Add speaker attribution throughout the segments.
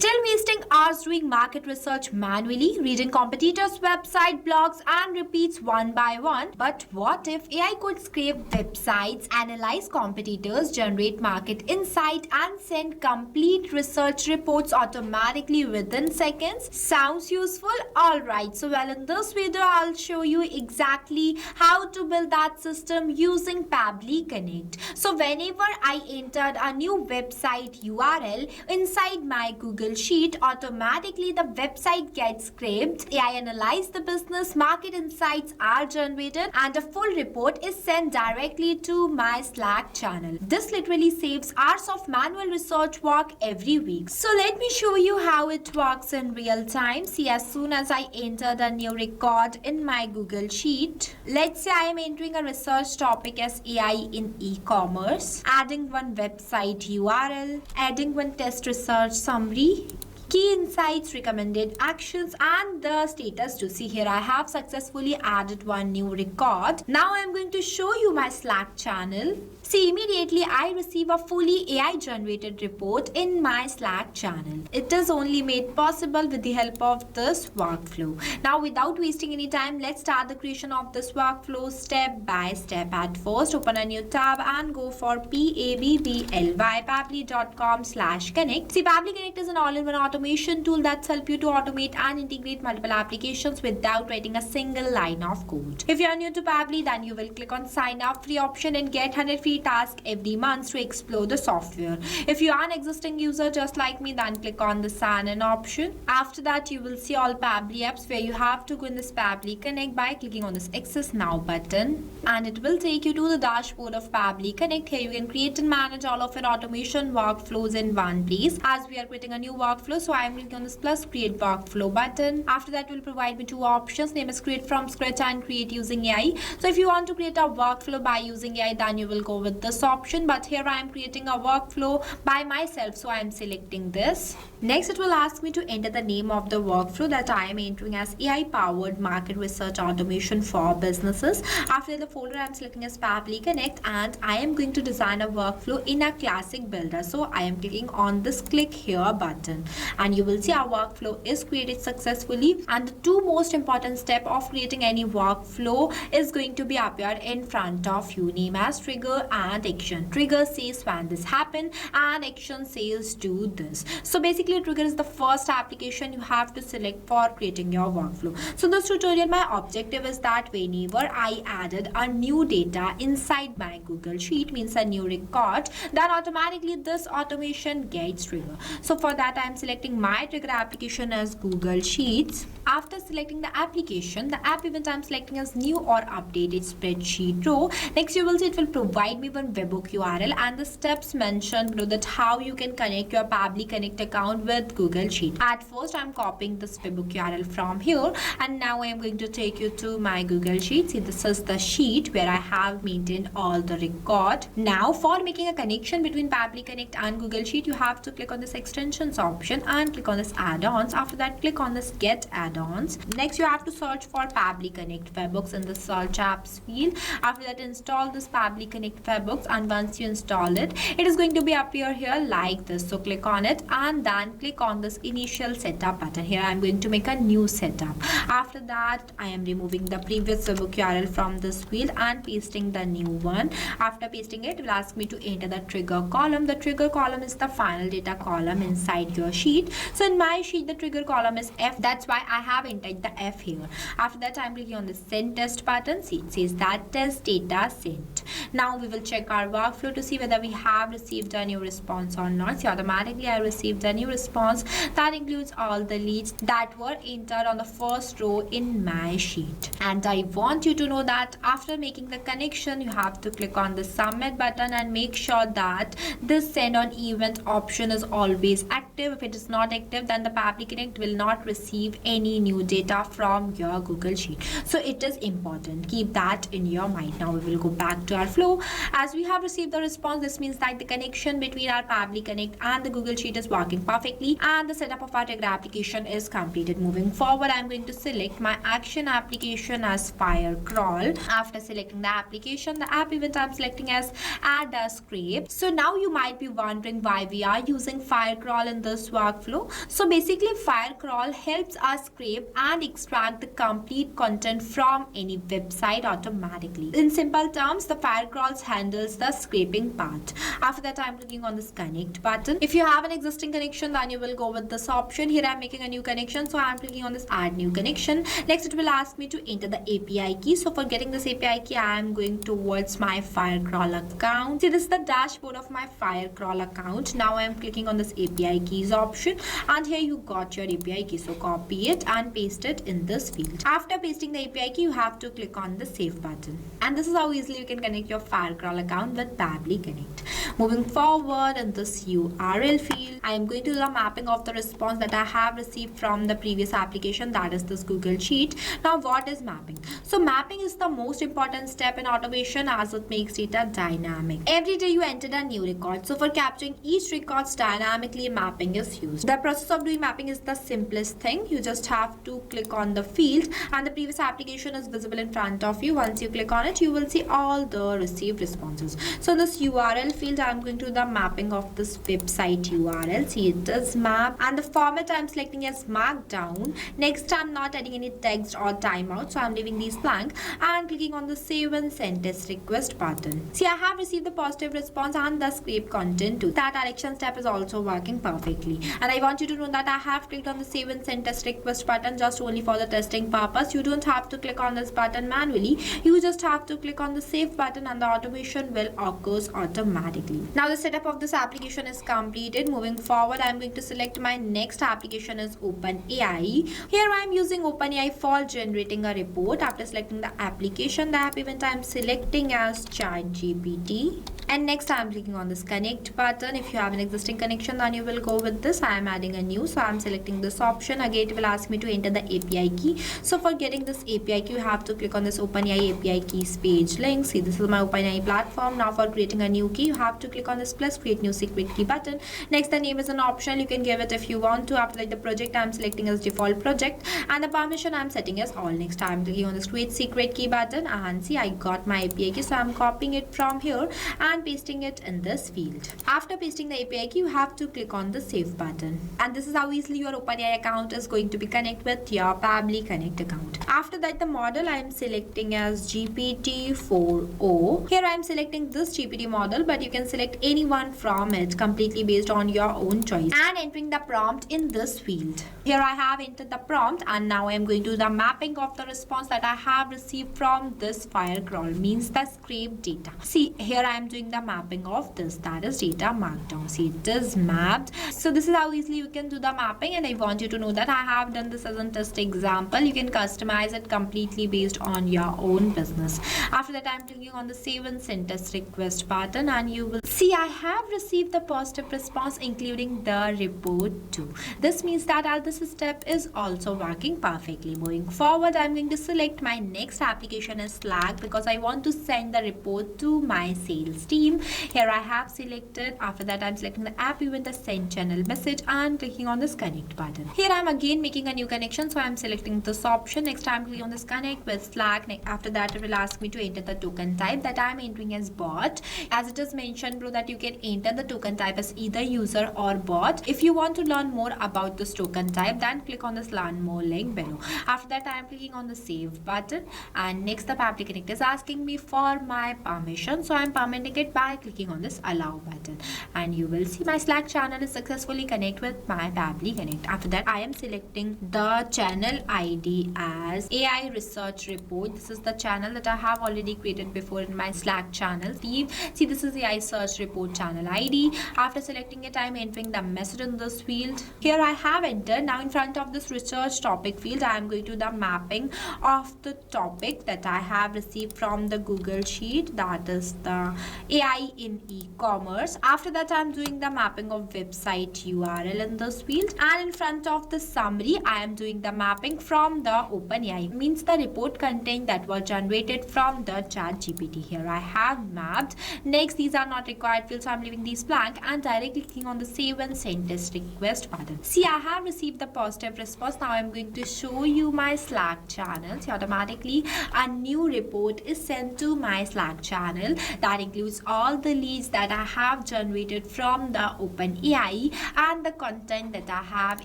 Speaker 1: Still wasting hours doing market research manually, reading competitors' website blogs and repeats one by one. But what if AI could scrape websites, analyze competitors, generate market insight, and send complete research reports automatically within seconds? Sounds useful? Alright, so in this video, I'll show you exactly how to build that system using Pabbly Connect. So whenever I entered a new website URL inside my Google Sheet, automatically the website gets scraped, AI analyzes the business, market insights are generated, and a full report is sent directly to my Slack channel. This literally saves hours of manual research work every week. So let me show you how it works in real time. See, as soon as I entered a new record in my Google Sheet, let's say I am entering a research topic as AI in e-commerce, adding one website URL, adding one test research summary, key insights, recommended actions, and the status to see here. I have successfully added one new record. Now I'm going to show you my Slack channel. See, immediately I receive a fully AI generated report in my Slack channel. It is only made possible with the help of this workflow. Now without wasting any time, let's start the creation of this workflow step by step. At first, open a new tab and go for pabbly.com/connect. See, Pabbly Connect is an all-in-one automation tool that's help you to automate and integrate multiple applications without writing a single line of code. If you are new to Pabbly, then you will click on sign up free option and get 100 free tasks every month to explore the software. If you are an existing user just like me, then click on the sign in option. After that, you will see all Pabbly apps where you have to go in this Pabbly Connect by clicking on this Access Now button, and it will take you to the dashboard of Pabbly Connect. Here you can create and manage all of your automation workflows in one place. As we are creating a new workflow, so I am clicking on this plus create workflow button. After that, will provide me two options, name is create from scratch and create using AI. So if you want to create a workflow by using AI, then you will go with this option, but here I am creating a workflow by myself, so I am selecting this. Next, it will ask me to enter the name of the workflow that I am entering as AI powered market research automation for businesses. After the folder, I am selecting as Pabbly Connect, and I am going to design a workflow in a classic builder. So I am clicking on this click here button, and you will see our workflow is created successfully. And the two most important step of creating any workflow is going to be appear in front of you, name as trigger and action. Trigger says when this happen and action says do this. So basically, trigger is the first application you have to select for creating your workflow. So in this tutorial, my objective is that whenever I added a new data inside my Google Sheet, means a new record, then automatically this automation gets trigger. So for that, I am selecting my trigger application as Google Sheets. After selecting the application, the app event I am selecting as new or updated spreadsheet row. Next, you will see it will provide me one webhook URL and the steps mentioned below, that how you can connect your Pabbly Connect account with Google Sheet. At first, I am copying this webhook URL from here, and now I am going to take you to my Google Sheet. See, this is the sheet where I have maintained all the record. Now, for making a connection between Pabbly Connect and Google Sheet, you have to click on this extensions option and click on this add-ons. After that, click on this get add-ons. Next, you have to search for Pabbly Connect webhooks in the search apps field. After that, install this Pabbly Connect webhooks, and once you install it, it is going to be appear here like this. So click on it and then click on this initial setup button. Here I am going to make a new setup. After that, I am removing the previous webhook URL from this field and pasting the new one. After pasting it, it will ask me to enter the trigger column. The trigger column is the final data column inside your sheet. So in my sheet, the trigger column is F. That's why I have entered the F here. After that, I am clicking on the send test button. See, it says that test data sent. Now we will check our workflow to see whether we have received a new response or not. See, automatically I received a new response that includes all the leads that were entered on the first row in my sheet. And I want you to know that after making the connection, you have to click on the submit button and make sure that this send on event option is always active. If it is not active, then the Pabbly Connect will not receive any new data from your Google Sheet. So it is important. Keep that in your mind. Now we will go back to our flow. As we have received the response, this means that the connection between our Pabbly Connect and the Google Sheet is working perfectly, and the setup of our trigger application is completed. Moving forward, I am going to select my action application as Firecrawl. After selecting the application, the app event I am selecting as add a scrape. So now you might be wondering why we are using Firecrawl in this workflow. workflow. So basically, Firecrawl helps us scrape and extract the complete content from any website automatically. In simple terms, the Firecrawl handles the scraping part. After that, I'm clicking on this connect button. If you have an existing connection, then you will go with this option. Here I'm making a new connection, so I'm clicking on this add new connection. Next, it will ask me to enter the API key. So for getting this API key, I am going towards my Firecrawl account. See, this is the dashboard of my Firecrawl account. Now I am clicking on this API keys option, and here you got your API key. So copy it and paste it in this field. After pasting the API key, you have to click on the save button. And this is how easily you can connect your Firecrawl account with Pabbly Connect. Moving forward in this URL field, I am going to do the mapping of the response that I have received from the previous application, that is this Google Sheet. Now what is mapping? So mapping is the most important step in automation as it makes data dynamic. Every day you enter a new record. So for capturing each record dynamically, mapping is used. The process of doing mapping is the simplest thing. You just have to click on the field and the previous application is visible in front of you. Once you click on it, you will see all the received responses. So in this URL field, I'm going to do the mapping of this website URL. See, it is map and the format I'm selecting is markdown. Next, I'm not adding any text or timeout, so I'm leaving these blank and clicking on the save and send test request button. See, I have received the positive response and the scrape content too. That direction step is also working perfectly. And I want you to know that I have clicked on the save and send test request button just only for the testing purpose. You don't have to click on this button manually. You just have to click on the save button and the automation will occur automatically. Now the setup of this application is completed. Moving forward, I'm going to select my next application is OpenAI. Here I'm using OpenAI for generating a report. After selecting the application, the app event I'm selecting as ChatGPT. And next I'm clicking on this connect button. If you have an existing connection, then you will go with this. I am adding a new, so I'm selecting this option. Again, it will ask me to enter the API key. So for getting this API key, you have to click on this OpenAI API keys page link. See, this is my OpenAI platform. Now for creating a new key, you have to click on this plus create new secret key button. Next, the name is an option. You can give it if you want to. After that, the project I'm selecting as default project and the permission I'm setting as all. Next, I'm clicking on this create secret key button and see, I got my API key. So I'm copying it from here and pasting it in this field. After pasting the API key, you have to click on the save button. And this is how easily your OpenAI account is going to be connected with your Pabbly Connect account. After that, the model I am selecting as GPT-4o. Here I am selecting this GPT model, but you can select any one from it completely based on your own choice and entering the prompt in this field. Here I have entered the prompt and now I am going to do the mapping of the response that I have received from this Firecrawl, means the scraped data. See, here I am doing the mapping of this, that is data markdown. See, it is mapped. So this is how easily you can do the mapping, and I want you to know that I have done this as a test example. You can customize it completely based on your own business. After that, I'm clicking on the save and send test request button and you will see I have received the positive response including the report too. This means that all this step is also working perfectly. Moving forward, I'm going to select my next application as Slack because I want to send the report to my sales team. Here I have selected. After that, I'm selecting the app event, the send channel message and clicking on this connect button. Here I'm again making a new connection, so I'm selecting this option. Next, I'm clicking on this connect with Slack. After that, it will ask me to enter the token type that I'm entering as bot. As it is mentioned below that you can enter the token type as either user or bot. If you want to learn more about this token type, then click on this learn more link below. After that, I am clicking on the save button and next the Pabbly Connect is asking me for my permission, so I'm permitting it by clicking on this allow button and you will see my Slack channel is successfully connected with my Pabbly Connect. After that, I am selecting the channel ID as AI research report. This is the channel that I have already created before in my Slack channel team. See, this is the AI search report channel ID. After selecting it, I am entering the message in this field. Here I have entered. Now in front of this research topic field, I am going to do the mapping of the topic that I have received from the Google Sheet, that is the AI in e-commerce. After that, I am doing the mapping of website URL in this field, and in front of the summary, I am doing the mapping from the OpenAI, means the report content that was generated from the ChatGPT. Here I have mapped. Next, these are not required fields, so I'm leaving these blank and directly clicking on the save and send test request button. See, I have received the positive response. Now I'm going to show you my Slack channel. See, automatically a new report is sent to my Slack channel that includes all the leads that I have generated from the OpenAI and the content that I have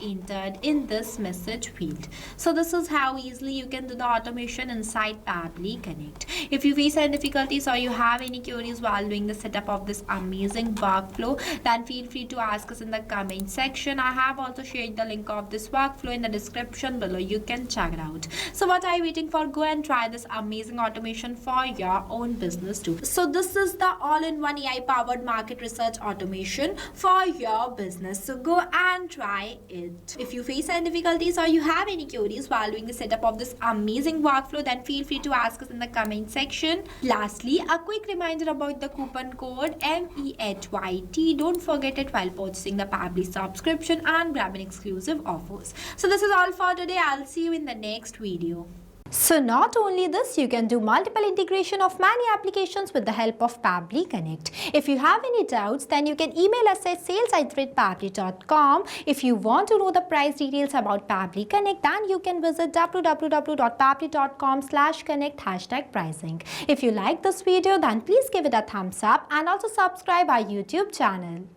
Speaker 1: entered in this message field. So this is how easily you can do the automation inside Pabbly Connect. If you face any difficulties or you have any queries while doing the setup of this amazing workflow, then feel free to ask us in the comment section. I have also shared the link of this workflow in the description below. You can check it out. So what are you waiting for? Go and try this amazing automation for your own business too. So this is the all-in-one AI powered market research automation for your business. So go and try it. If you face any difficulties or you have any queries while doing the setup of this amazing workflow, then feel free to ask us in the comment section. Lastly, a quick reminder about the coupon code MEHYT. Don't forget it while purchasing the Pabbly subscription and grabbing exclusive offers. So this is all for today. I'll see you in the next video.
Speaker 2: So not only this, you can do multiple integration of many applications with the help of Pabbly Connect. If you have any doubts, then you can email us at sales@pabbly.com. If you want to know the price details about Pabbly Connect, then you can visit www.pabbly.com/connect #pricing. If you like this video, then please give it a thumbs up and also subscribe our YouTube channel.